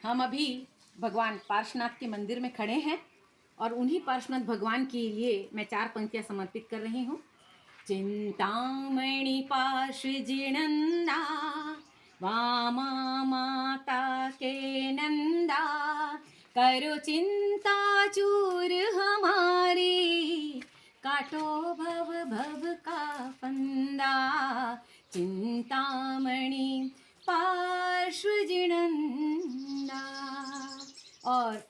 हम अभी भगवान पार्श्वनाथ के मंदिर में खड़े हैं और उन्हीं पार्श्वनाथ भगवान के लिए मैं 4 पंक्तियां समर्पित कर रही हूँ। चिंतामणि पार्श्वजिनंदा वामा माता के नंदा, करो चिंता चूर हमारी, काटो भव भव का फंदा। चिंतामणि पार्श्वजिनंदा। और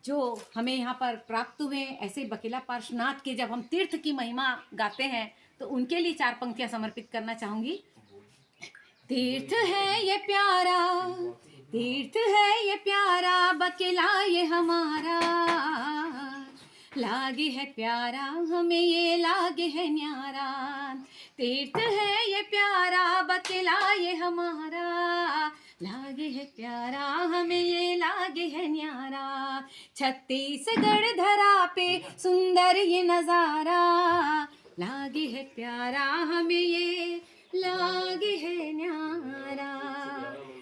जो हमें यहाँ पर प्राप्त हुए ऐसे बकेला पार्श्वनाथ के जब हम तीर्थ की महिमा गाते हैं तो उनके लिए 4 पंक्तियां समर्पित करना चाहूंगी। तीर्थ है ये प्यारा, तीर्थ है ये प्यारा, बकेला ये हमारा, लागे है प्यारा हमें ये लागे है न्यारा। तीर्थ है ये प्यारा, बकेला ये हमारा, लागे है प्यारा हमें ये लागे है न्यारा। छत्तीसगढ़ धरा पे सुंदर ये नजारा, लागे है प्यारा हमें ये लागे है न्यारा।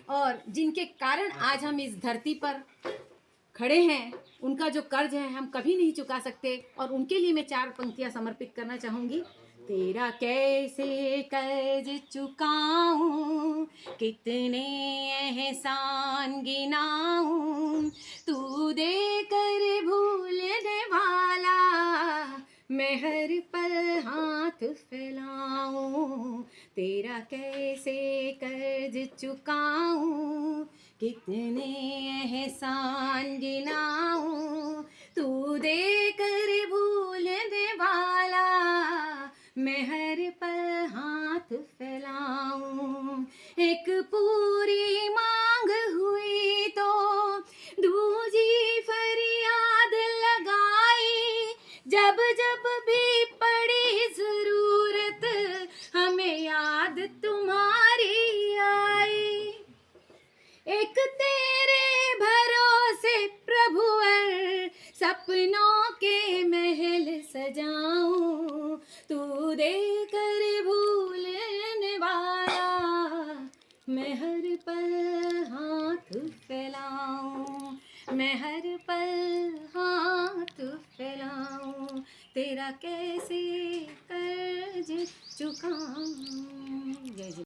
और जिनके कारण आज हम इस धरती पर खड़े हैं, उनका जो कर्ज है हम कभी नहीं चुका सकते और उनके लिए मैं 4 पंक्तियां समर्पित करना चाहूँगी। तेरा कैसे कर्ज चुकाऊं, कितने एहसान गिनाऊं, तू दे कर भूलने वाला, मैं हर पल हाथ फैलाऊं। तेरा कैसे कर्ज चुकाऊं, कितने एहसान गिनाऊं, तू दे कर भूलने वाला, मैं हर पल हाथ फैलाऊं। एक पूरी मांग हुई तो दूजी फरियाद लगाई, जब जब भी पड़ी जरूरत हमें याद तुम्हारी आई। एक तेरे भरोसे प्रभुवर सपनों के महल सजाऊं, तू दे कर भूलने वाला, मैं हर पल हाथ फैलाऊं, मैं हर पल हाथ फैलाऊं। तेरा कैसे कर्ज चुकाऊं।